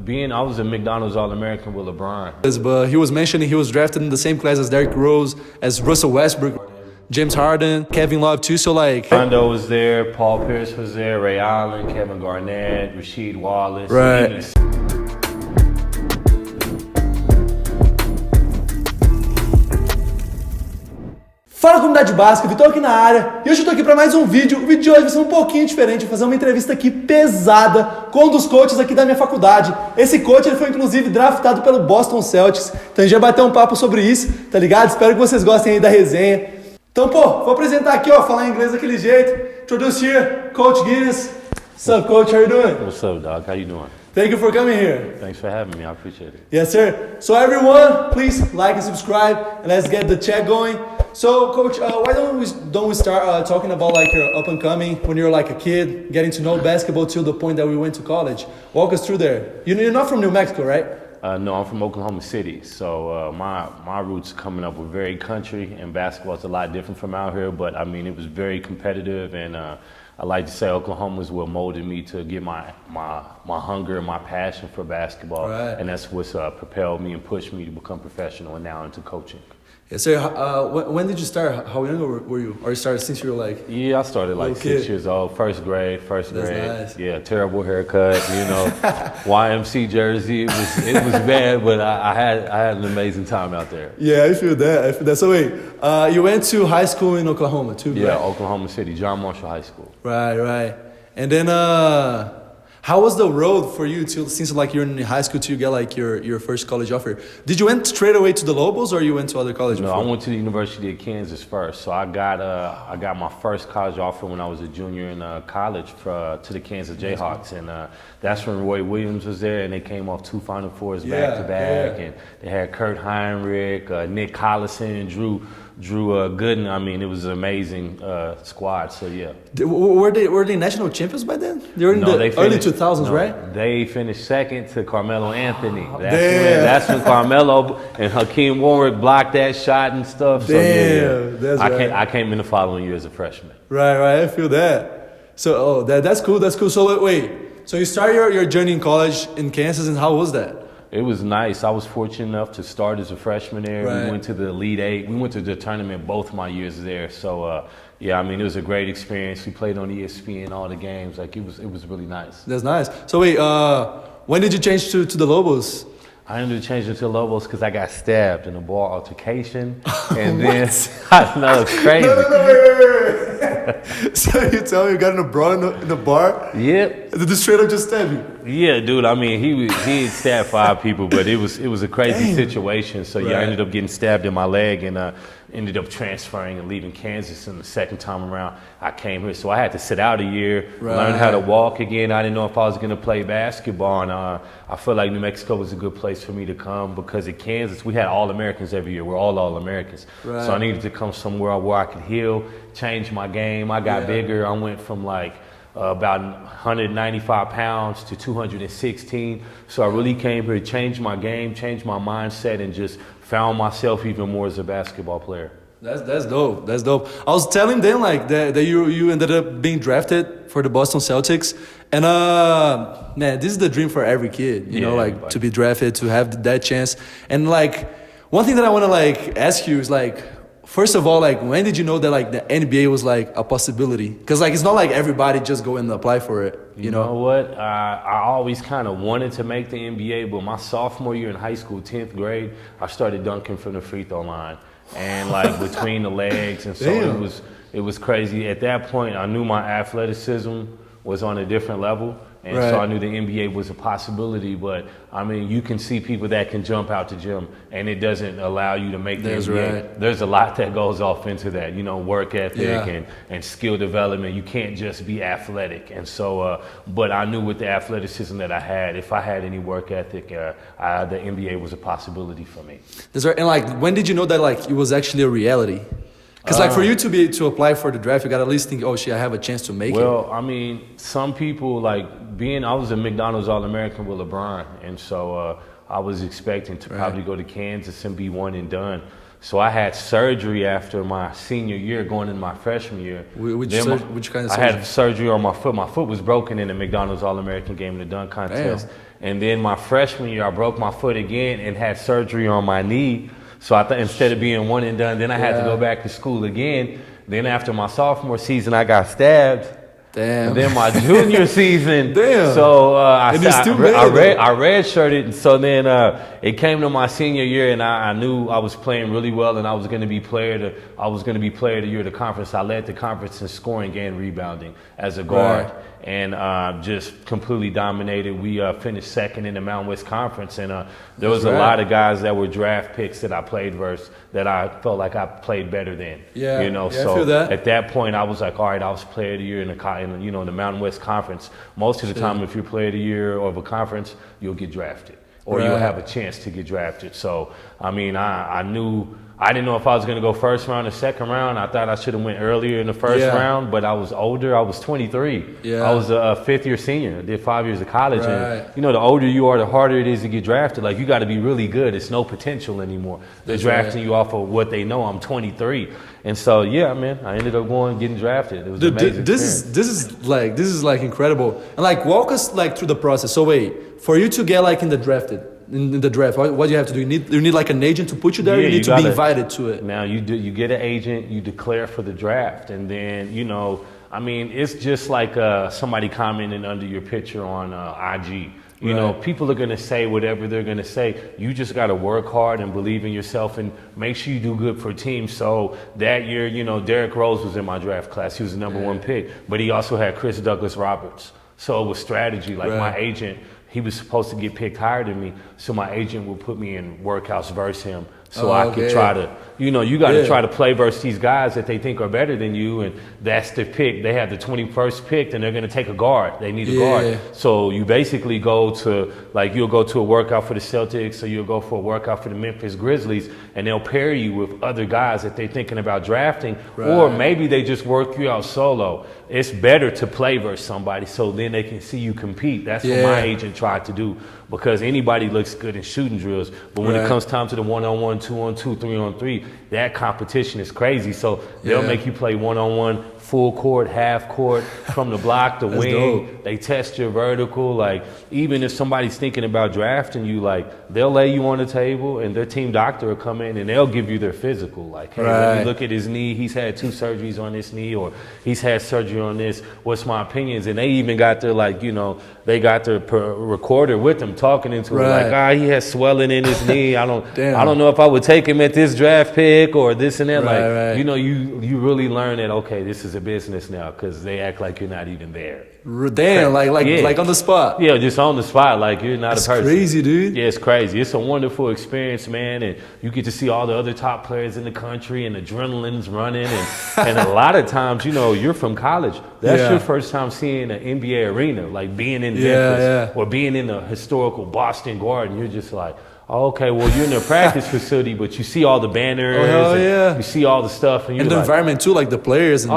I was a McDonald's All-American with LeBron. But he was mentioning he was drafted in the same class as Derrick Rose, as Russell Westbrook, James Harden, Kevin Love too. So like, Rondo was there, Paul Pierce was there, Ray Allen, Kevin Garnett, Rasheed Wallace. Right. Fala Comunidade Baska, Vitor aqui na área, e hoje eu tô aqui para mais um vídeo. O vídeo de hoje vai ser um pouquinho diferente, vou fazer uma entrevista aqui pesada com um dos coaches aqui da minha faculdade. Esse coach, ele foi inclusive draftado pelo Boston Celtics, então a gente vai bater um papo sobre isso, tá ligado? Espero que vocês gostem aí da resenha. Então, pô, vou apresentar aqui, ó, falar inglês daquele jeito. Introduce here, Coach Giddens. What's up, Coach? How you doing? What's up, dog? How you doing? Thank you for coming here. Thanks for having me. I appreciate it. Yes, sir. So everyone, please like and subscribe, and let's get the chat going. So, Coach, why don't we start talking about like your up and coming when you're like a kid, getting to know basketball till the point that we went to college. Walk us through there. You're not from New Mexico, right? No, I'm from Oklahoma City. So my roots coming up were very country, and basketball's a lot different from out here. But I mean, it was very competitive, and I like to say Oklahoma is what molded me to get my hunger and my passion for basketball, right. And that's what's propelled me and pushed me to become professional and now into coaching. Yes, sir. When did you start? How young were you? Or you started since you were like? Yeah, I started like 6 years old, first grade. That's nice. Yeah, terrible haircut, you know, YMC jersey. It was bad, but I had an amazing time out there. Yeah, I feel that. So wait, you went to high school in Oklahoma too, right? Yeah, Oklahoma City, John Marshall High School. Right. And then how was the road for you since like you're in high school till you get like your first college offer? Did you went straight away to the Lobos or you went to other colleges? No, before? I went to the University of Kansas first. So I got my first college offer when I was a junior in college to the Kansas Jayhawks, and that's when Roy Williams was there, and they came off 2 Final Fours back to back, and they had Kurt Heinrich, Nick Collison, Drew Gooden. I mean, it was an amazing squad. So yeah. Were they national champions by then? They were in the early 2000s, right? They finished second to Carmelo Anthony. That's when Carmelo and Hakeem Warwick blocked that shot and stuff. So That's right. I came in the following year as a freshman. Right. I feel that. So that's cool. So wait. So you started your journey in college in Kansas, and how was that? It was nice. I was fortunate enough to start as a freshman there. Right. We went to the Elite Eight. We went to the tournament both my years there. So yeah, I mean, it was a great experience. We played on ESPN all the games. Like it was really nice. That's nice. So wait, when did you change to the Lobos? I ended up changing to Lobos because I got stabbed in a bar altercation, and then I know it's crazy. Wait. So you tell me you got in a brawl in the bar? Yep. Did the straight up just stab you? Yeah, dude. I mean, he had stabbed 5 people, but it was a crazy situation. So yeah, I ended up getting stabbed in my leg, and ended up transferring and leaving Kansas. And the second time around, I came here, so I had to sit out a year, learn how to walk again. I didn't know if I was going to play basketball, and I felt like New Mexico was a good place for me to come because at Kansas we had All-Americans every year. We're all All-Americans, so I needed to come somewhere where I could heal, change my game. I got bigger. I went from like about 195 pounds to 216. So I really came here to change my game, change my mindset, and just found myself even more as a basketball player. That's dope. I was telling them like that you ended up being drafted for the Boston Celtics, and man, this is the dream for every kid, you know, like everybody. To be drafted, to have that chance. And like one thing that I want to like ask you is like, first of all, like when did you know that like the NBA was like a possibility? Because like it's not like everybody just go and apply for it. You know what? I always kind of wanted to make the NBA, but my sophomore year in high school, 10th grade, I started dunking from the free throw line, and like between the legs, and so it was crazy. At that point, I knew my athleticism was on a different level. And so I knew the NBA was a possibility, but I mean, you can see people that can jump out the gym, and it doesn't allow you to make the NBA. Right. There's a lot that goes off into that, you know, work ethic and skill development. You can't just be athletic. And so, but I knew with the athleticism that I had, if I had any work ethic, the NBA was a possibility for me. That's right. And like, when did you know that like it was actually a reality? Because like for you to apply for the draft, you got to at least think, oh shit, I have a chance to make it. Well, I mean, some people like I was a McDonald's All-American with LeBron, and so I was expecting to probably go to Kansas and be one and done. So I had surgery after my senior year, going into my freshman year. Which kind of surgery? I had surgery on my foot. My foot was broken in the McDonald's All-American game in the dunk contest. And then my freshman year, I broke my foot again and had surgery on my knee. So I thought instead of being one and done, then I had to go back to school again. Then after my sophomore season, I got stabbed. Damn. And then my junior season, damn. so I redshirted. And so then it came to my senior year, and I knew I was playing really well, and I was going to be player of the year of the conference. I led the conference in scoring and rebounding as a guard, and just completely dominated. We finished second in the Mountain West Conference, and there was a lot of guys that were draft picks that I played versus that I felt like I played better than. Yeah, you know. I So feel that. at that point, I was like, all right, I was player of the year in the Mountain West Conference. Most of the time, if you're player of the year of a conference, you'll get drafted, or you'll have a chance to get drafted. So I mean, I knew. I didn't know if I was going to go first round or second round. I thought I should have went earlier in the first round, but I was older. I was 23. Yeah. I was a fifth-year senior. I did 5 years of college. And, you know, the older you are, the harder it is to get drafted. Like, you got to be really good. It's no potential anymore. They're drafting you off of what they know. I'm 23. And so, yeah, man, I ended up getting drafted. It was amazing. This is like incredible. And like, walk us like through the process. So wait, for you to get like in the draft, what do you have to do? You need like an agent to put you there. You need to be invited to it. Now you get an agent. You declare for the draft, and then I mean, it's just like somebody commenting under your picture on IG. You know, people are going to say whatever they're going to say. You just got to work hard and believe in yourself and make sure you do good for teams. So that year, Derrick Rose was in my draft class. He was the number one pick, but he also had Chris Douglas Roberts. So it was strategy. Like my agent, he was supposed to get picked higher than me. So my agent would put me in workouts versus him. So I could try to, you got to try to play versus these guys that they think are better than you. And that's the pick. They have the 21st pick and they're going to take a guard. They need a guard. So you basically go to, like, you'll go to a workout for the Celtics or you'll go for a workout for the Memphis Grizzlies and they'll pair you with other guys that they're thinking about drafting. Or maybe they just work you out solo. It's better to play versus somebody so then they can see you compete. That's what my agent tried to do, because anybody looks good in shooting drills. But when it comes time to the 1-on-1, 2-on-2, 3-on-3, that competition is crazy. So they'll make you play 1-on-1, full court, half court, from the block to wing. Dope. They test your vertical. Like, even if somebody's thinking about drafting you, like, they'll lay you on the table and their team doctor will come in and they'll give you their physical. Like, hey, let me look at his knee. He's had 2 surgeries on this knee, or he's had surgery on this. What's my opinions? And they even got their, like, they got their recorder with them talking into it. Like, he has swelling in his knee. I don't know if I would take him at this draft pick or this and that. You really learn that, okay, this is a business now, because they act like you're not even there. Damn, like on the spot. Yeah, just on the spot, like you're not a person. It's crazy, dude. Yeah, it's crazy. It's a wonderful experience, man, and you get to see all the other top players in the country, and adrenaline's running, and a lot of times, you're from college. That's your first time seeing an NBA arena, like being in Memphis or being in the historical Boston Garden. You're just like, oh, okay, well, you're in a practice facility, but you see all the banners, you see all the stuff. And the environment too, like the players. And,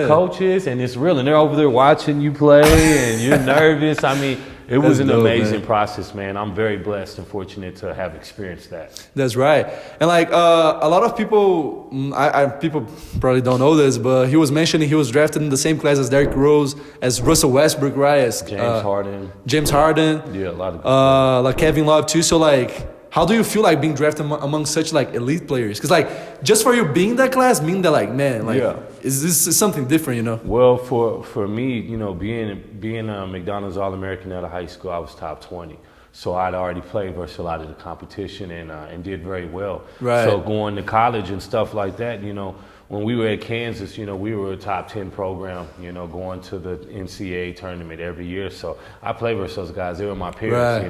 coaches, and it's real. And they're over there watching you play, and you're nervous. I mean, it was an amazing process, man. I'm very blessed and fortunate to have experienced that. That's right. And like a lot of people, people probably don't know this, but he was mentioning he was drafted in the same class as Derrick Rose, as Russell Westbrook, right? As James Harden. Yeah, a lot of like Kevin Love too. So like, how do you feel like being drafted among such like elite players? Because like, just for you being in that class, mean that like, man, like, is this something different, Well, for me, being a McDonald's All-American out of high school, I was top 20. So I'd already played versus a lot of the competition and did very well. Right. So going to college and stuff like that, when we were at Kansas, we were a top 10 program, going to the NCAA tournament every year. So I played versus those guys. They were my peers.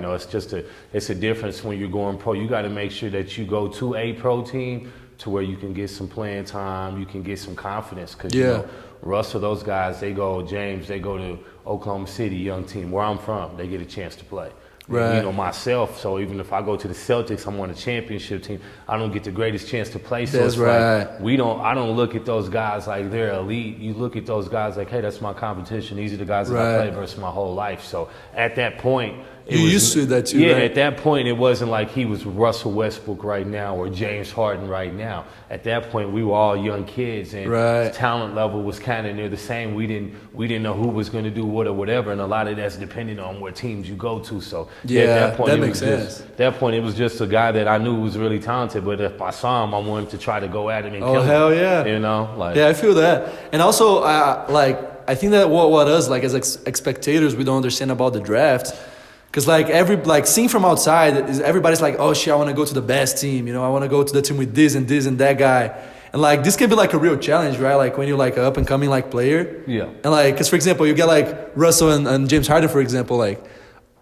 It's a difference when you're going pro. You got to make sure that you go to a pro team to where you can get some playing time, you can get some confidence. Because, Russell, those guys, James, they go to Oklahoma City, young team, where I'm from, they get a chance to play. Right. Myself, so even if I go to the Celtics, I'm on a championship team, I don't get the greatest chance to play. So that's it's like, I don't look at those guys like they're elite. You look at those guys like, hey, that's my competition. These are the guys that I played versus my whole life. So at that point, You used to that too, yeah, right? at that point, it wasn't like he was Russell Westbrook right now or James Harden right now. At that point, we were all young kids, and Right. talent level was kind of near the same. We didn't know who was going to do what or whatever, and a lot of that's depending on what teams you go to. So Yeah, at that point, that it makes was sense. At that point, it was just a guy that I knew was really talented. But if I saw him, I wanted to try to go at him and kill him. Oh, hell yeah. You know, like Yeah, I feel that. And also, like, I think that what us, like, as spectators, we don't understand about the draft. Because, like, seeing from outside, everybody's like, oh, shit, I want to go to the best team. You know, I want to go to the team with this and that guy. And, like, this can be, like, a real challenge, right? Like, when you're, like, up and coming, like, player. Yeah. And, like, because, for example, you get, like, Russell and James Harden, for example, like,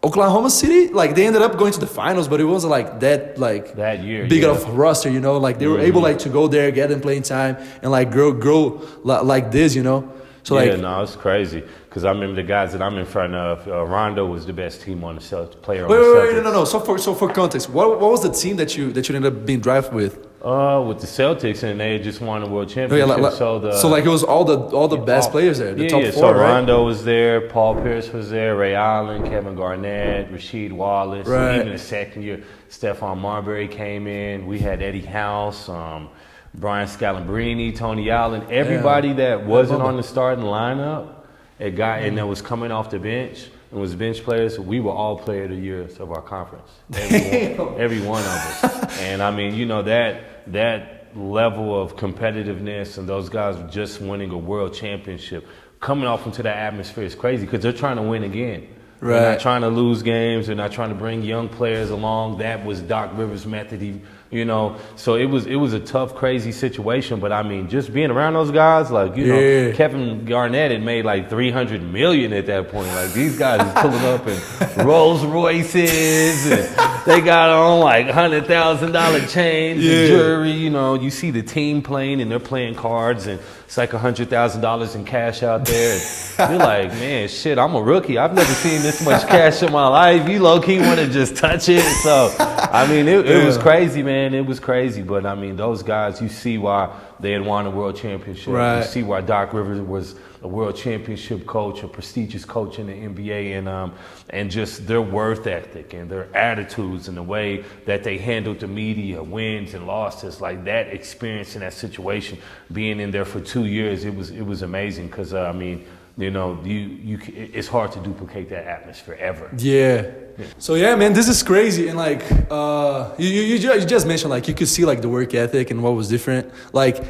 Oklahoma City, like, they ended up going to the finals, but it wasn't, like, that year, big yeah. of a roster, you know? Like, they were able, like, to go there, get them playing time, and, like, grow like this, you know? So, yeah, like, no, it's crazy. Because I remember the guys that I'm in front of, Rondo was the best team on the Celtics, player on the Celtics. wait, no. So for context, what was the team that you ended up being drafted with? With the Celtics, and they had just won the World Championship. It was all the best players there, the top four, so right? Rondo was there, Paul Pierce was there, Ray Allen, Kevin Garnett, Rasheed Wallace. Right. Even the second year, Stephon Marbury came in. We had Eddie House, Brian Scalabrine, Tony Allen. Everybody that wasn't on the starting lineup, and that was coming off the bench and was bench players, we were all player of the years of our conference. Every one of us. And I mean, you know, that level of competitiveness and those guys just winning a world championship, coming off into that atmosphere is crazy because they're trying to win again. Right. They're not trying to lose games. They're not trying to bring young players along. That was Doc Rivers' method. You know, so it was a tough, crazy situation. But I mean, just being around those guys, like, you know, Kevin Garnett had made like $300 million at that point. Like, these guys is pulling up in Rolls Royces, and they got on like $100,000 chains and jewelry. You know, you see the team playing and they're playing cards, and it's like $100,000 in cash out there. And you're like, man, shit, I'm a rookie. I've never seen this much cash in my life. You low key want to just touch it. So, I mean, it was crazy, man. It was crazy, but I mean, those guys, you see why they had won a world championship. Right. You see why Doc Rivers was a world championship coach, a prestigious coach in the NBA, and just their work ethic and their attitudes and the way that they handled the media, wins and losses, like that experience in that situation, being in there for 2 years, it was amazing because I mean, you know, it's hard to duplicate that atmosphere ever. Yeah. So yeah, man, this is crazy. And like, you just mentioned, like, you could see like the work ethic and what was different. Like,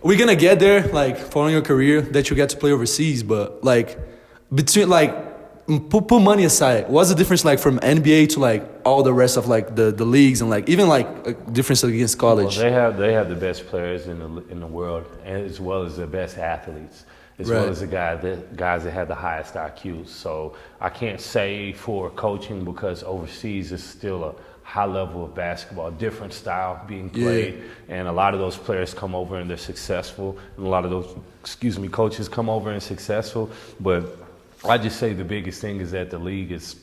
we're gonna get there, like, following your career, that you get to play overseas. But like, between, like, put money aside, what's the difference, like, from NBA to like all the rest of like the leagues, and like even like a difference against college? Well, they have the best players in the world, as well as the best athletes, as well as the guys that have the highest IQs. So I can't say for coaching, because overseas is still a high level of basketball, different style being played, and a lot of those players come over and they're successful, and a lot of those, coaches come over and successful. But I just say the biggest thing is that the league is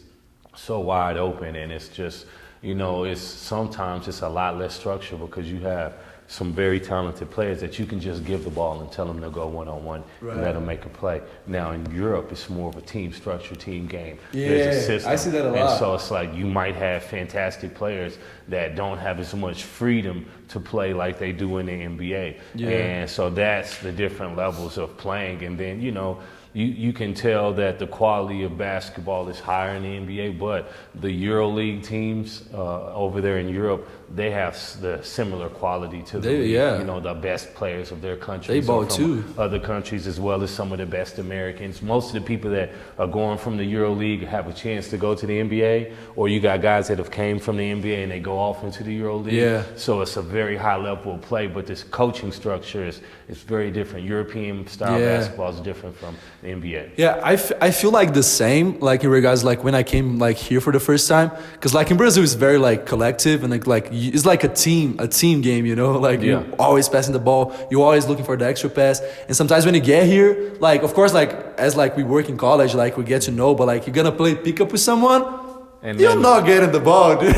so wide open, and it's just, you know, sometimes it's a lot less structure, because you have some very talented players that you can just give the ball and tell them to go one-on-one and let them make a play. Now in Europe, it's more of a team structure, team game. Yeah, there's a system. I see that a lot. And so it's like you might have fantastic players that don't have as much freedom to play like they do in the NBA. Yeah. And so that's the different levels of playing. And then, you know, you can tell that the quality of basketball is higher in the NBA, but the EuroLeague teams over there in Europe, they have the similar quality to the league. You know, the best players of their countries. They ball from too. Other countries, as well as some of the best Americans. Most of the people that are going from the EuroLeague have a chance to go to the NBA, or you got guys that have came from the NBA and they go off into the EuroLeague. Yeah. So it's a very high level of play, but this coaching structure is very different. European style basketball is different from the NBA. Yeah, I feel like the same, like in regards, like when I came like here for the first time, because like in Brazil it's very like collective, and like it's like a team game, you know, like you're always passing the ball, you're always looking for the extra pass. And sometimes when you get here, like of course, like as like we work in college, like we get to know, but like you're gonna play pickup with someone, and you're not getting the ball, dude.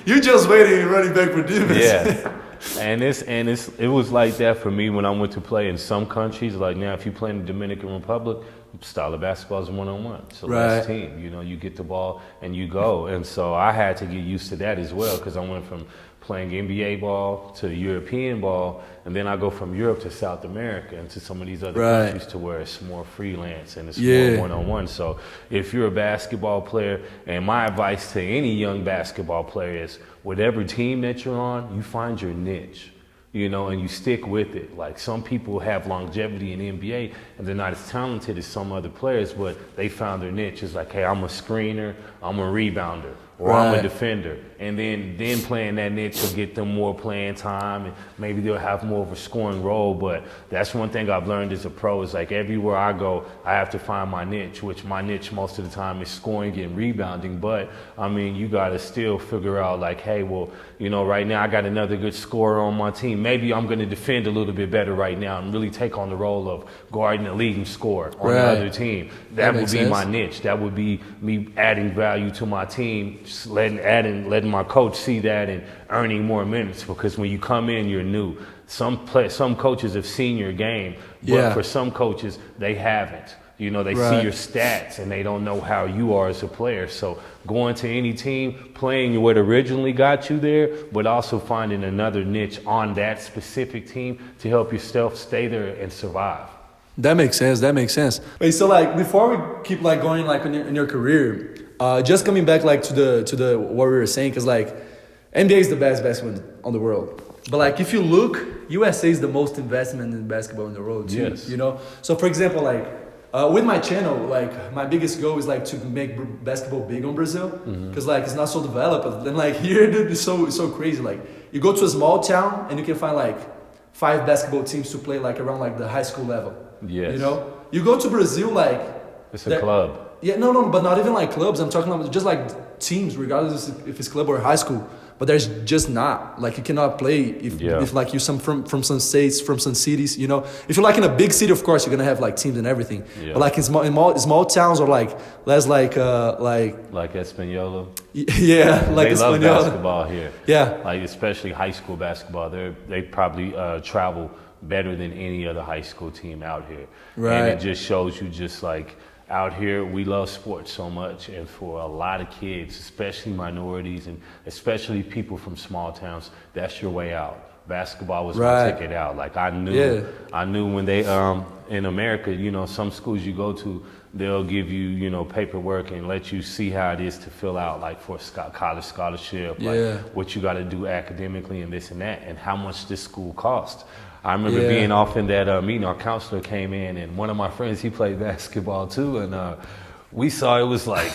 You're just waiting and running back for defense. Yeah. And it was like that for me when I went to play in some countries. Like now, if you play in the Dominican Republic, style of basketball is one-on-one. So Right. less team. You know, you get the ball and you go. And so I had to get used to that as well because I went from playing NBA ball to European ball, and then I go from Europe to South America and to some of these other Right. countries to where it's more freelance and it's Yeah. more one-on-one. So if you're a basketball player, and my advice to any young basketball player is whatever team that you're on, you find your niche. You know, and you stick with it. Like some people have longevity in the NBA and they're not as talented as some other players, but they found their niche. It's like, hey, I'm a screener, I'm a rebounder, or I'm a Right. defender. And then playing that niche will get them more playing time and maybe they'll have more of a scoring role. But that's one thing I've learned as a pro is like everywhere I go, I have to find my niche, which my niche most of the time is scoring and rebounding. But I mean, you got to still figure out like, hey, well, you know, right now I got another good scorer on my team. Maybe I'm going to defend a little bit better right now and really take on the role of guarding the leading scorer on the Right. other team. That That would makes be sense. my niche. That would be me adding value to my team, just letting my coach see that and earning more minutes because when you come in, you're new. Some coaches have seen your game, but Yeah. for some coaches, they haven't. You know, they Right. see your stats and they don't know how you are as a player. So going to any team, playing what originally got you there, but also finding another niche on that specific team to help yourself stay there and survive. That makes sense. That makes sense. Wait, so like before we keep like going like in your career, just coming back like to the what we were saying, because like NBA is the best basketball on the world. But like if you look, USA is the most investment in basketball in the world too. Yes. You know. So for example, like with my channel, like my biggest goal is like to make basketball big on Brazil, because like it's not so developed. Then like here, dude, it's so crazy. Like you go to a small town and you can find like 5 basketball teams to play like around like the high school level. Yes. You know, you go to Brazil, like It's a club. Yeah, no, but not even like clubs. I'm talking about just like teams, regardless if it's club or high school. But there's just not like you cannot play if like you from some states, from some cities. You know, if you're like in a big city, of course you're gonna have like teams and everything. Yeah. But like in small towns or like less like Espanola. yeah, like They love Espanol. basketball here. Yeah. Like especially high school basketball. They probably travel better than any other high school team out here. Right. And it just shows you just like out here we love sports so much, and for a lot of kids, especially minorities and especially people from small towns, that's your way out. Basketball was Right. my ticket out. Like I knew when they in America, you know, some schools you go to, they'll give you, you know, paperwork and let you see how it is to fill out like for a college scholarship, Yeah. like what you got to do academically and this and that, and how much this school costs. I remember Yeah. being off in that meeting, our counselor came in, and one of my friends, he played basketball too, and we saw it was like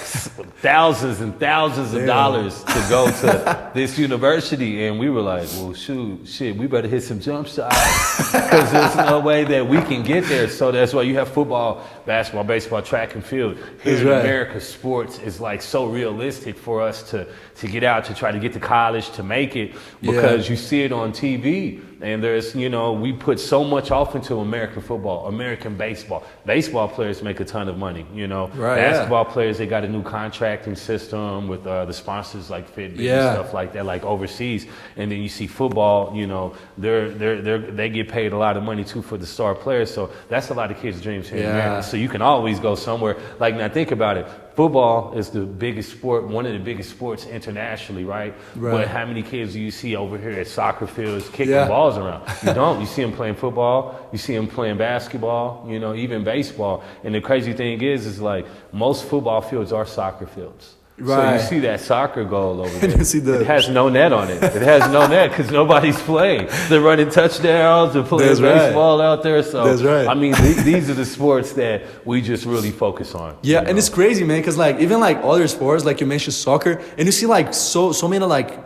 thousands and thousands of dollars to go to this university, and we were like, well, shit, we better hit some jump shots because there's no way that we can get there. So that's why you have football, basketball, baseball, track and field. Here in America, sports is like so realistic for us to get out, to try to get to college, to make it, because you see it on TV. And there's, you know, we put so much off into American football, American baseball. Baseball players make a ton of money, you know. Right, Basketball players, they got a new contracting system with the sponsors like Fitbit and stuff like that, like overseas. And then you see football, you know, they get paid a lot of money too for the star players. So that's a lot of kids' dreams here in America. So you can always go somewhere. Like, now think about it. Football is the biggest sport, one of the biggest sports internationally, right? But how many kids do you see over here at soccer fields kicking balls around? You don't. You see them playing football. You see them playing basketball, you know, even baseball. And the crazy thing is like most football fields are soccer fields. So you see that soccer goal over there. It has no net on it. It has no net because nobody's playing. They're running touchdowns. They're playing baseball out there. So I mean, these are the sports that we just really focus on. Yeah, and it's crazy, man, because like even like other sports, like you mentioned soccer, and you see like so many like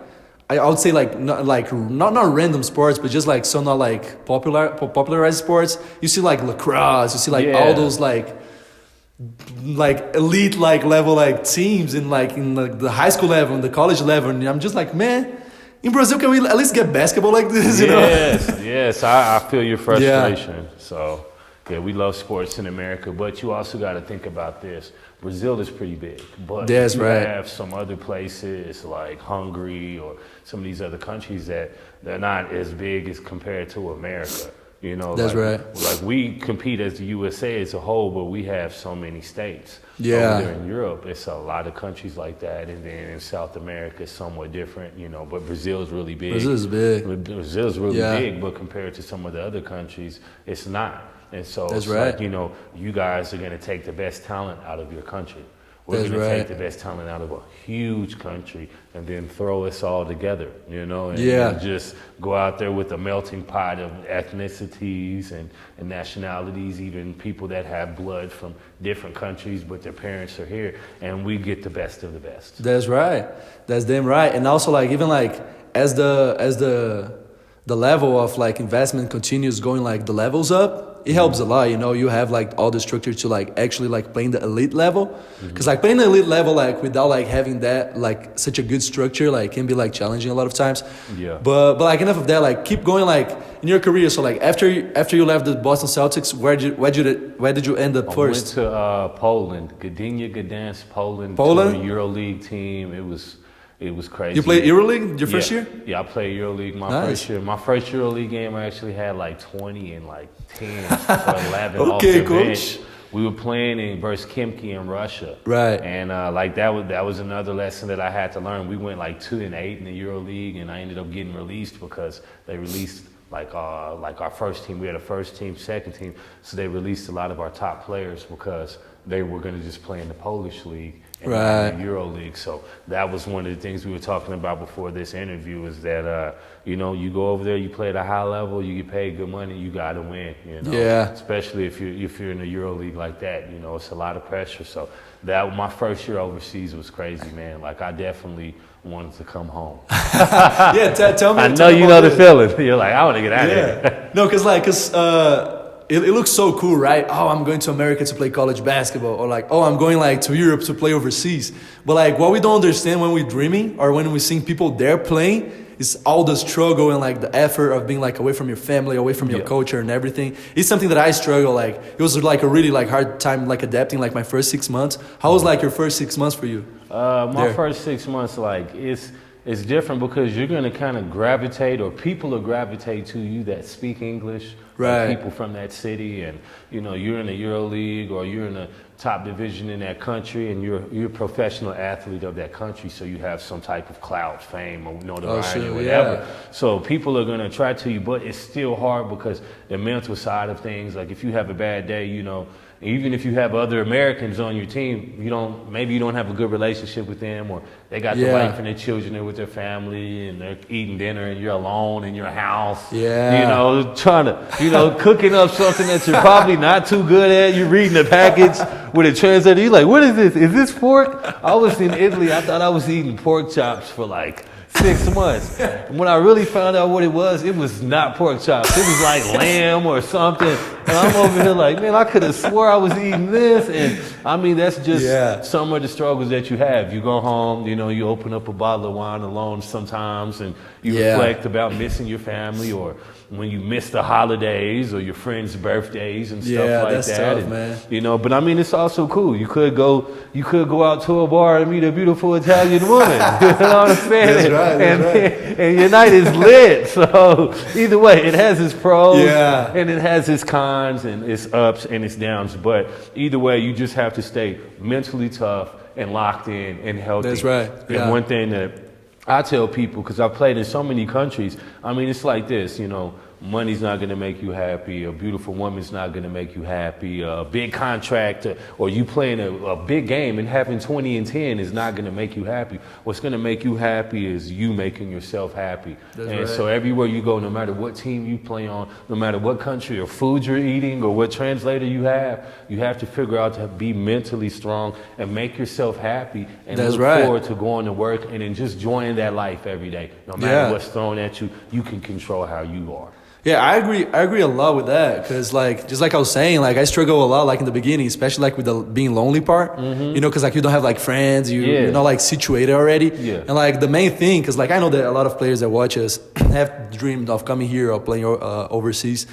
I would say like not random sports, but just like so not like popularized sports. You see like lacrosse. You see like all those like elite like level like teams in the high school level and the college level, and I'm just like, man, in Brazil can we at least get basketball like this? You know? Yes, I feel your frustration. So yeah, we love sports in America, but you also got to think about this. Brazil is pretty big, but you have some other places like Hungary or some of these other countries that they're not as big as compared to America. You know, That's right. Like we compete as the USA as a whole, but we have so many states. Yeah. Over there in Europe, it's a lot of countries like that, and then in South America, it's somewhat different. You know, but Brazil's really big. Brazil's big. Brazil's really big, but compared to some of the other countries, it's not. And so That's it's right. like, you know, you guys are going to take the best talent out of your country. We're That's going to right. take the best talent out of a huge country and then throw us all together, you know, and just go out there with a melting pot of ethnicities and nationalities, even people that have blood from different countries, but their parents are here, and we get the best of the best. That's right. That's damn right. And also, like, even like as the level of like investment continues going, like the levels up, it helps a lot. You know, you have like all the structure to like actually like playing the elite level, because like playing the elite level like without like having that like such a good structure like can be like challenging a lot of times. Yeah. But like enough of that. Like keep going like in your career. So like after you left the Boston Celtics, where did you end up first? I went to Poland, Giddens, Poland. Poland? To a EuroLeague team. It was crazy. You played EuroLeague your first year? Yeah, I played EuroLeague my first year. My first EuroLeague game, I actually had like 20 and like 10 or 11 off the bench. We were playing in versus Kimki in Russia. Right. And like that was another lesson that I had to learn. We went like 2-8 in the EuroLeague, and I ended up getting released because they released like our first team. We had a first team, second team, so they released a lot of our top players because they were going to just play in the Polish league and not in the Euro League. So that was one of the things we were talking about before this interview, is that you know, you go over there, you play at a high level, you get paid good money, you got to win. You know, especially if you're in the Euro League like that. You know, it's a lot of pressure. So that my first year overseas was crazy, man. Like I definitely wanted to come home. Tell me. I know you know the feeling. You're like, I want to get out of here. No, because it looks so cool, right? Oh, I'm going to America to play college basketball, or like, oh, I'm going like to Europe to play overseas. But like, what we don't understand when we're dreaming or when we see people there playing is all the struggle and like the effort of being like away from your family, away from your culture and everything. It's something that I struggle. Like it was like a really like hard time like adapting like my first 6 months. How was like your first 6 months for you? My first 6 months, like it's different because you're going to kind of gravitate, or people will gravitate to you that speak English. Right. Like people from that city, and you know, you're in the Euro League or you're in the top division in that country, and you're a professional athlete of that country, so you have some type of clout, fame, or notoriety, or whatever. So people are going to attract to you, but it's still hard because the mental side of things, like if you have a bad day, you know, even if you have other Americans on your team, maybe you don't have a good relationship with them, or they got the wife and their children there with their family, and they're eating dinner, and you're alone in your house. You know, trying to, cooking up something that you're probably not too good at. You're reading the package with a translator. You're like, what is this? Is this pork? I was in Italy. I thought I was eating pork chops for like 6 months. And when I really found out what it was not pork chops. It was like lamb or something. And I'm over here like, man, I could have swore I was eating this. And I mean, that's just some of the struggles that you have. You go home, you know, you open up a bottle of wine alone sometimes, and you reflect about missing your family, or when you miss the holidays or your friends' birthdays and stuff like that's that. Tough, man. You know, but I mean, it's also cool. You could go out to a bar and meet a beautiful Italian woman. You know what I'm saying? And your night is lit. So either way, it has its pros and it has its cons and its ups and its downs. But either way, you just have to stay mentally tough and locked in and healthy. That's right. And one thing that I tell people, because I've played in so many countries, I mean, it's like this, you know, money's not going to make you happy. A beautiful woman's not going to make you happy. A big contract, or you playing a big game and having 20 and 10 is not going to make you happy. What's going to make you happy is you making yourself happy. So everywhere you go, no matter what team you play on, no matter what country or food you're eating or what translator you have to figure out to be mentally strong and make yourself happy, and look forward to going to work and then just enjoying that life every day. No matter what's thrown at you, you can control how you are. Yeah, I agree a lot with that, because like, just like I was saying, like I struggle a lot like in the beginning, especially like with the being lonely part, you know, because like you don't have like friends, you're not like situated already. And like the main thing, because like I know that a lot of players that watch us have dreamed of coming here or playing overseas,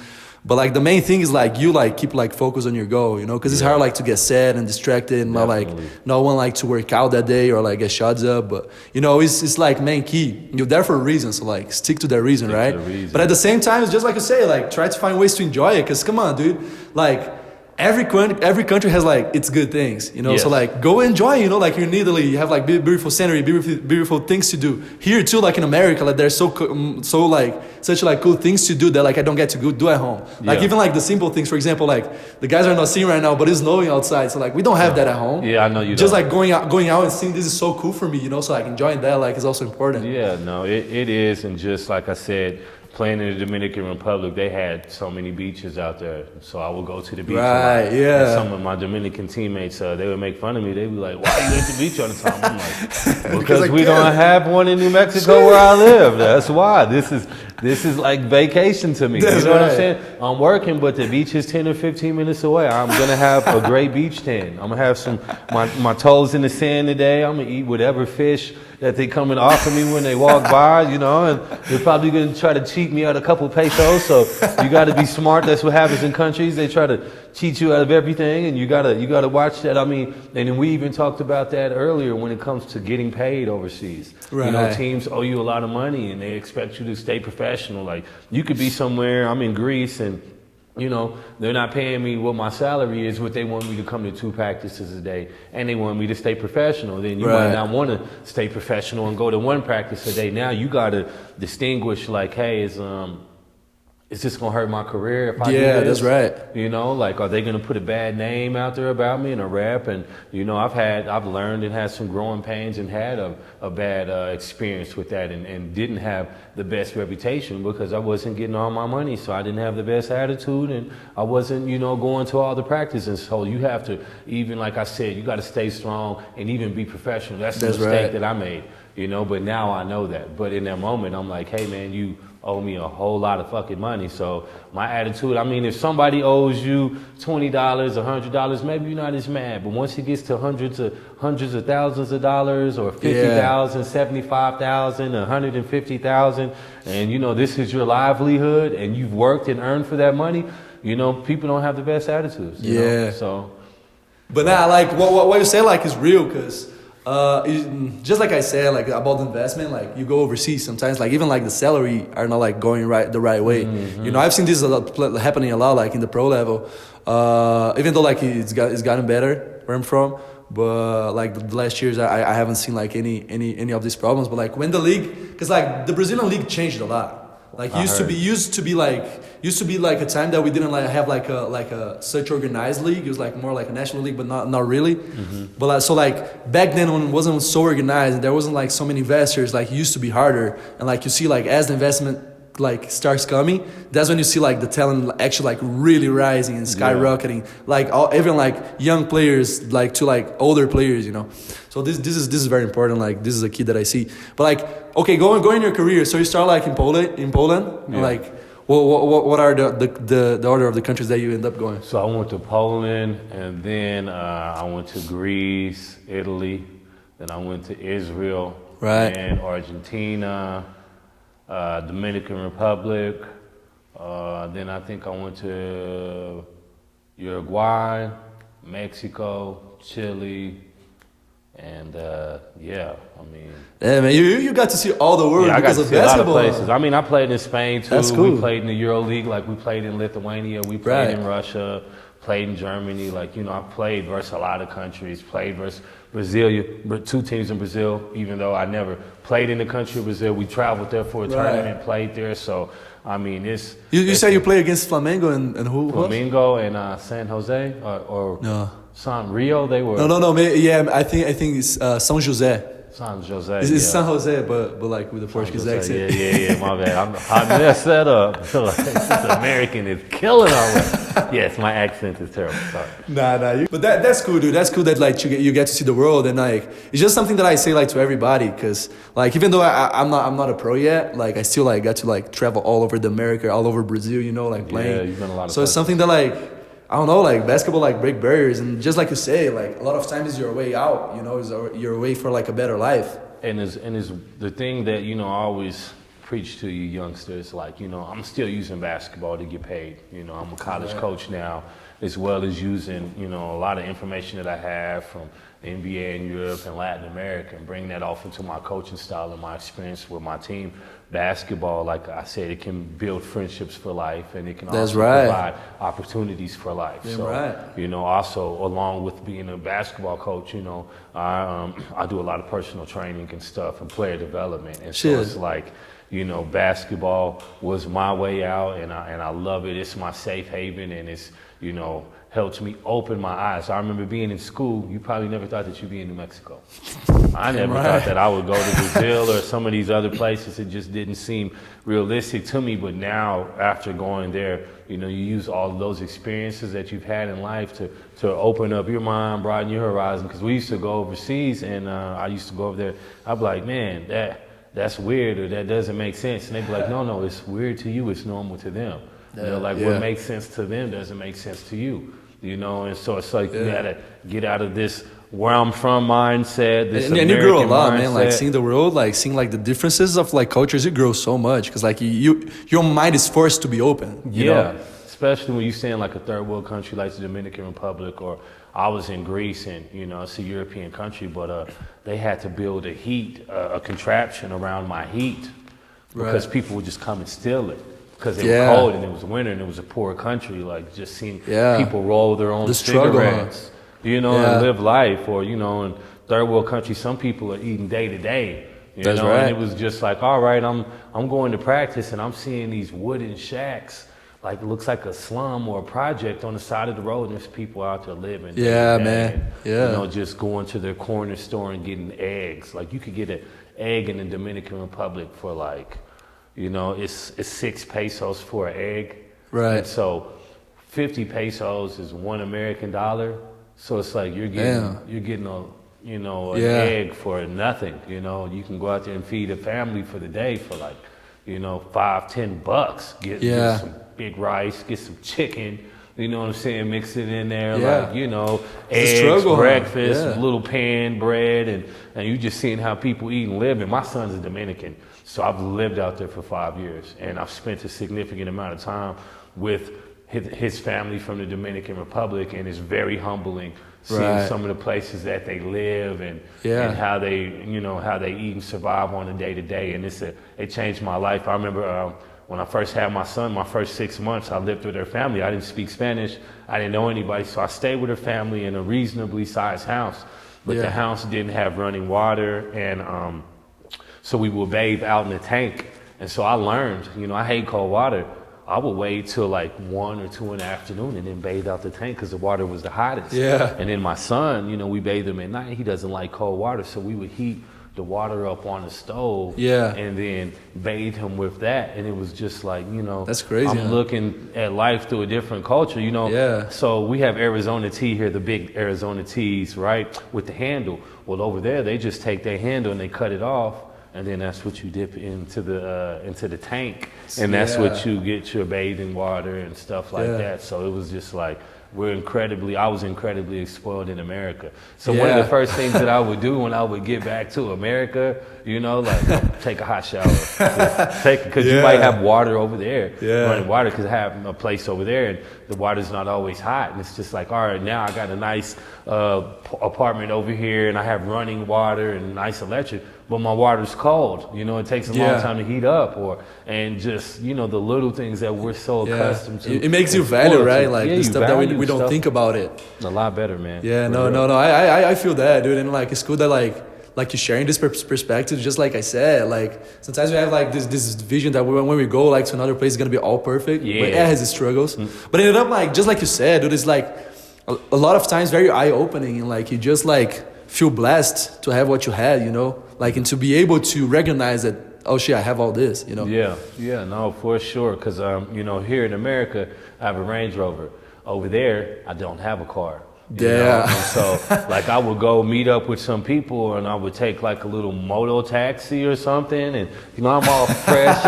But like the main thing is like you like keep like focus on your goal, you know, because it's hard like to get sad and distracted and not like no one like to work out that day or like get shots up. But you know, it's like main key. You're there for a reason, so like stick to that reason, right? But at the same time, it's just like you say, like try to find ways to enjoy it. Because come on, dude, like. Every country has like its good things, you know. So like go enjoy, you know. Like you're in Italy, you have like beautiful scenery, beautiful things to do. Here too, like in America, like there's such like cool things to do that like I don't get to go do at home. Like even like the simple things, for example, like the guys are not seeing right now, but it's snowing outside, so like we don't have that at home. Yeah, I know you. Just like going out and seeing this is so cool for me, you know. So like enjoying that like is also important. Yeah, no, it is, and just like I said. Playing in the Dominican Republic, they had so many beaches out there. So I would go to the beach. Right, and some of my Dominican teammates, they would make fun of me. They'd be like, why are you at the beach all the time? I'm like, because we don't have one in New Mexico where I live. That's why. This is like vacation to me. You know what I'm saying? I'm working, but the beach is 10 or 15 minutes away. I'm going to have a great beach tan. I'm going to have some my toes in the sand today. I'm going to eat whatever fish that they come and offer me when they walk by, you know, and they're probably going to try to cheat me out a couple pesos. So you got to be smart. That's what happens in countries. They try to cheat you out of everything, and you got to watch that. I mean, and then we even talked about that earlier when it comes to getting paid overseas. Right. You know, teams owe you a lot of money, and they expect you to stay professional. Like you could be somewhere. I'm in Greece, and you know, they're not paying me what my salary is, what they want me to come to 2 practices a day, and they want me to stay professional. Then you might not want to stay professional and go to 1 practice a day. Now you got to distinguish, like, hey, is this going to hurt my career if I do this? Yeah, that's right. You know, like, are they going to put a bad name out there about me in a rep? And, you know, I've learned and had some growing pains and had a bad experience with that and didn't have the best reputation because I wasn't getting all my money. So I didn't have the best attitude and I wasn't, you know, going to all the practices. So you have to, even like I said, you got to stay strong and even be professional. That's the mistake that I made, you know, but now I know that. But in that moment, I'm like, hey, man, you owe me a whole lot of fucking money. So my attitude, I mean, if somebody owes you $20, $100, maybe you're not as mad. But once it gets to hundreds of thousands of dollars or 50,000, 75,000, 150,000, and you know, this is your livelihood and you've worked and earned for that money, you know, people don't have the best attitudes. You know? So. But now, like, what you say, like, is real, because just like I said, like about the investment, like you go overseas sometimes, like even like the salary are not like going the right way. You know, I've seen this happening a lot, like in the pro level. Even though like it's gotten better where I'm from, but like the last years I haven't seen like any of these problems. But like when the league, because like the Brazilian league changed a lot. Like used to be like a time that we didn't like have like a such organized league. It was like more like a national league, but not really. But like, so like back then when it wasn't so organized and there wasn't like so many investors, like it used to be harder. And like you see like as the investment like starts coming, that's when you see like the talent actually like really rising and skyrocketing. Like even like young players like to like older players, you know. So this is very important. Like this is a key that I see. But like okay, going in your career. So you start like in Poland. Like what are the order of the countries that you end up going? So I went to Poland, and then I went to Greece, Italy, then I went to Israel, and Argentina. Dominican Republic, then I think I went to Uruguay, Mexico, Chile, and yeah, man, you got to see all the world because of basketball. I got to see a lot of places. I mean, I played in Spain too. That's cool. We played in the Euro League, like we played in Lithuania. We played in Russia, played in Germany. Like, you know, I played versus a lot of countries. Played versus Brazil, 2 teams in Brazil. Even though I never played in the country of Brazil, we traveled there for a tournament, played there. So I mean, it's. You say you play against Flamengo and who? Flamengo and San Jose or no. San Rio. They were. No. Yeah, I think it's São José. San Jose. It's San Jose, but like with the Portuguese accent. Yeah, my bad. I messed that up. This American is killing already. Yes, my accent is terrible. Sorry. Nah. But that's cool, dude. That's cool that like you get to see the world, and like it's just something that I say like to everybody, because like even though I'm not a pro yet, like I still like got to like travel all over America, all over Brazil, you know, like playing. Yeah, you've done a lot of. So it's something that like. I don't know, like basketball, like break barriers, and just like you say, like a lot of times is your way out, you know, is your way for like a better life. And is the thing that, you know, I always preach to you youngsters, like, you know, I'm still using basketball to get paid. You know, I'm a college coach now, as well as using, you know, a lot of information that I have from the NBA in Europe and Latin America and bring that off into my coaching style and my experience with my team. Basketball, like I said, it can build friendships for life, and it can also provide opportunities for life. You know, also along with being a basketball coach, you know, I do a lot of personal training and stuff and player development. And so it's like, you know, basketball was my way out, and I love it. It's my safe haven, and it's, you know, helped me open my eyes. I remember being in school, you probably never thought that you'd be in New Mexico. I never thought that I would go to Brazil or some of these other places. It just didn't seem realistic to me. But now, after going there, you know, you use all of those experiences that you've had in life to open up your mind, broaden your horizon. Because we used to go overseas, and I used to go over there. I'd be like, man, that's weird, or that doesn't make sense. And they'd be like, no, it's weird to you, it's normal to them. You know, like what makes sense to them doesn't make sense to you. You know, and so it's like you gotta get out of this where I'm from mindset. This and you grow a lot, man. Like seeing the world, like seeing like the differences of like cultures, you grow so much because like your mind is forced to be open. You know? Especially when you stay in like a third world country like the Dominican Republic, or I was in Greece, and you know it's a European country, but they had to build a contraption around my heat because people would just come and steal it. Because it was cold and it was winter and it was a poor country, like just seeing people roll their own cigarettes, you know, and live life. Or, you know, in third world countries, some people are eating day to day, you know, and it was just like, all right, I'm going to practice, and I'm seeing these wooden shacks, like it looks like a slum or a project on the side of the road, and there's people out there living. You know, just going to their corner store and getting eggs. Like you could get an egg in the Dominican Republic for like, you know, it's 6 pesos for an egg. And so 50 pesos is $1 American. So it's like you're getting a, you know, an egg for nothing. You know, you can go out there and feed a family for the day for like, you know, $5-10. Get some big rice, get some chicken. You know what I'm saying? Mix it in there, like, you know, eggs, breakfast, little pan bread, and you just seeing how people eat and live. And my son's a Dominican, so I've lived out there for 5 years, and I've spent a significant amount of time with his family from the Dominican Republic, and it's very humbling seeing some of the places that they live and how they, you know, how they eat and survive on a day to day. And it changed my life. I remember when I first had my son, my first 6 months, I lived with her family. I didn't speak Spanish. I didn't know anybody, so I stayed with her family in a reasonably sized house. But the house didn't have running water, and so we would bathe out in the tank. And so I learned, you know, I hate cold water. I would wait till like 1 or 2 in the afternoon and then bathe out the tank because the water was the hottest. And then my son, you know, we bathed him at night. He doesn't like cold water, so we would heat the water up on the stove and then bathe him with that. And it was just like, you know, that's crazy. I'm looking at life through a different culture, you know. So we have Arizona tea here, the big Arizona teas, right, with the handle. Well, over there, they just take their handle and they cut it off, and then that's what you dip into the tank, and that's what you get your bathing water and stuff like that. So it was just like, I was incredibly spoiled in America. So one of the first things that I would do when I would get back to America, you know, like take a hot shower, because you might have water over there, running water, because I have a place over there and the water's not always hot. And it's just like, all right, now I got a nice apartment over here and I have running water and nice electric, but my water's cold. You know, it takes a long time to heat up, and just, you know, the little things that we're so accustomed to. It makes you value, right? Like the stuff that we don't think about it. A lot better, man. No. I feel that, dude. And like, it's cool that like you sharing this perspective, just like I said, like sometimes we have like this vision that when we go like to another place, it's gonna be all perfect. But it has its struggles. But it ended up like, just like you said, dude, it's like a lot of times very eye-opening, and like you just like feel blessed to have what you had, you know, like, and to be able to recognize that, oh shit, I have all this, you know. No, for sure. Because you know, here in America, I have a Range Rover. Over there, I don't have a car. You know? And so like I would go meet up with some people, and I would take like a little moto taxi or something, and you know, I'm all fresh.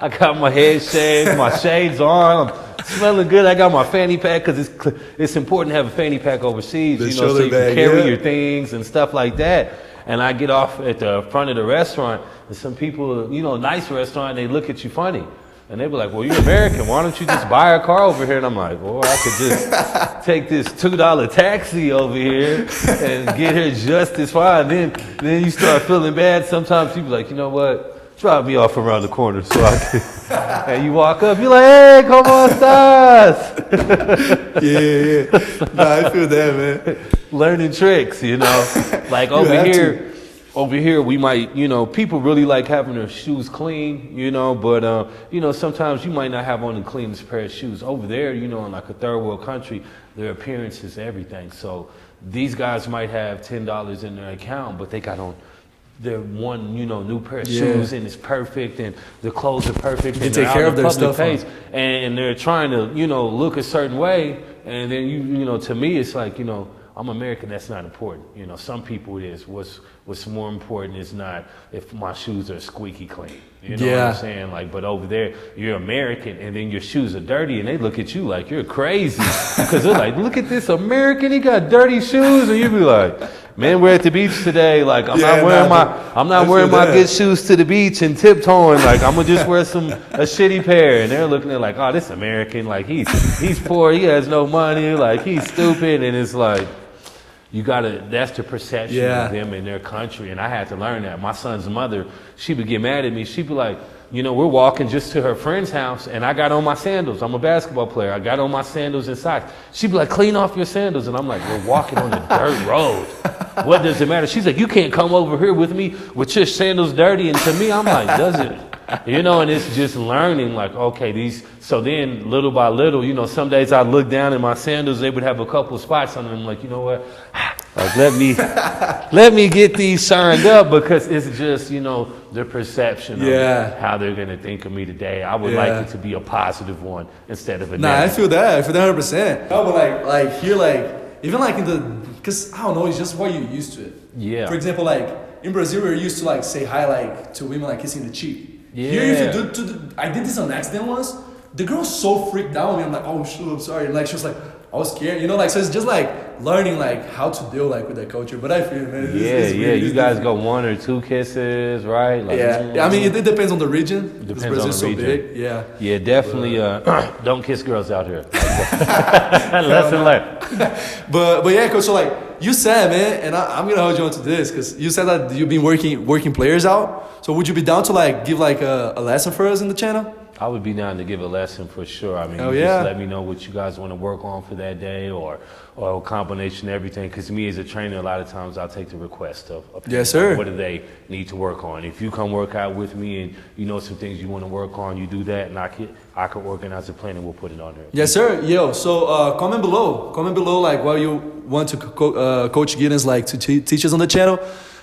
I got my head shaved, my shades on, I'm smelling good. I got my fanny pack, because it's important to have a fanny pack overseas, you know, so you can carry your things and stuff like that. and I get off at the front of the restaurant, and some people, you know, nice restaurant, they look at you funny. And they be like, well, you're American. Why don't you just buy a car over here? And I'm like, well, I could just take this $2 taxi over here and get here just as fine. Then you start feeling bad. Sometimes people like, you know what? Drop me off around the corner so I can. And you walk up, you're like, hey, ¿cómo estás? Yeah. Nah, I feel that, man. Learning tricks, you know. Like over here, we might, you know, people really like having their shoes clean, you know, but, you know, sometimes you might not have on the cleanest pair of shoes. Over there, you know, in like a third world country, their appearance is everything. So these guys might have $10 in their account, but they got on their one, you know, new pair of shoes, and it's perfect, and the clothes are perfect. They take care of their stuff. And they're trying to, you know, look a certain way. And then, you know, to me, it's like, you know, I'm American, that's not important. You know, some people it is. What's more important is not if my shoes are squeaky clean. You know what I'm saying? Like, but over there, you're American, and then your shoes are dirty, and they look at you like you're crazy. Because they're like, look at this American, he got dirty shoes. And you be like, man, we're at the beach today. Like, I'm not wearing my good shoes to the beach and tiptoeing. Like, I'm gonna just wear a shitty pair. And they're looking at like, oh, this American, like he's poor, he has no money, like he's stupid. And it's like, that's the perception of them in their country. And I had to learn that. My son's mother, she would get mad at me. She'd be like, you know, we're walking just to her friend's house, and I got on my sandals. I'm a basketball player. I got on my sandals and socks. She'd be like, clean off your sandals. And I'm like, we're walking on a dirt road. What does it matter? She's like, you can't come over here with me with your sandals dirty. And to me, I'm like, does it? You know, and it's just learning, like, okay, so then little by little, you know, some days I look down at my sandals, they would have a couple spots on them, like, you know what, like, let me get these shined up, because it's just, you know, the perception of how they're going to think of me today. I would like it to be a positive one instead of a negative. I feel that 100%. No, but like here, like, even like because I don't know, it's just what you're used to it. Yeah. For example, like, in Brazil, we're used to like say hi, like, to women, like kissing the cheek. Yeah. Here, if you do, I did this on accident once. The girl was so freaked out on me. I'm like, oh shoot, I'm sorry. And like, she was like, I was scared, you know, like, so it's just like learning like how to deal like with that culture. But I feel, man, it's weird. You guys go 1 or 2 kisses, right? Like, I mean, it depends on the region. It depends on the so region. Big. Yeah, definitely. Don't kiss girls out here. Lesson learned. But yeah, coach. So like you said, man, and I'm gonna hold you on to this, because you said that you've been working players out. So would you be down to like give like a lesson for us in the channel? I would be down to give a lesson for sure. I mean, just let me know what you guys want to work on for that day, or a combination of everything. Because me as a trainer, a lot of times I'll take the request of yes, sir. What do they need to work on? If you come work out with me and you know some things you want to work on, you do that, and I could organize a plan and we'll put it on there. Yes, sir. Yo, so comment below like what you want to Coach Giddens like to teach us on the channel.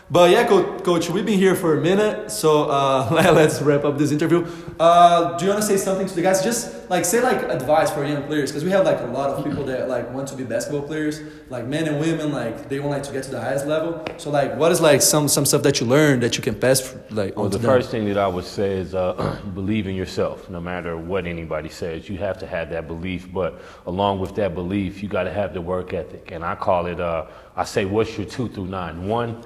But yeah, Coach, we've been here for a minute, so let's wrap up this interview. Do you want to say something to the guys? Just like say like advice for young players, because we have like a lot of people that like want to be basketball players, like men and women, like they want like to get to the highest level. So like, what is like some stuff that you learned that you can pass like? Well, the first thing that I would say is believe in yourself. No matter what anybody says, you have to have that belief. But along with that belief, you got to have the work ethic. And I call it. I say, what's your 2 through 9? 1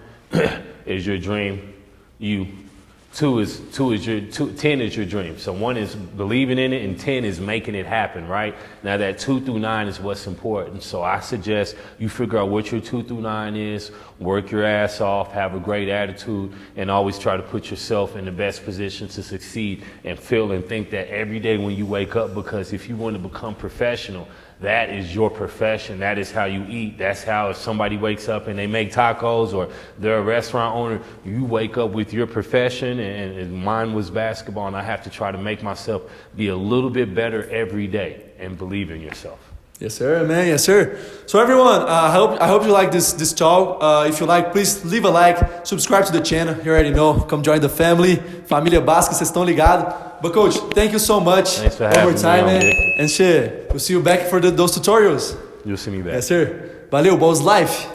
is your dream. 10 is your dream. So 1 is believing in it, and 10 is making it happen, right? Now that 2 through 9 is what's important. So I suggest you figure out what your 2 through 9 is, work your ass off, have a great attitude, and always try to put yourself in the best position to succeed, and feel and think that every day when you wake up, because if you want to become professional, that is your profession. That is how you eat. That's how, if somebody wakes up and they make tacos, or they're a restaurant owner, you wake up with your profession, and mine was basketball, and I have to try to make myself be a little bit better every day and believe in yourself. Yes, sir, man. Yes, sir. So everyone, I hope you like this talk. If you like, please leave a like, subscribe to the channel. You already know. Come join the family. Família Baska, vocês estão ligados. But coach, thank you so much. Thanks for having me. One more time, man. And shit, we'll see you back for those tutorials. You'll see me back. Yes, sir. Valeu, balls life.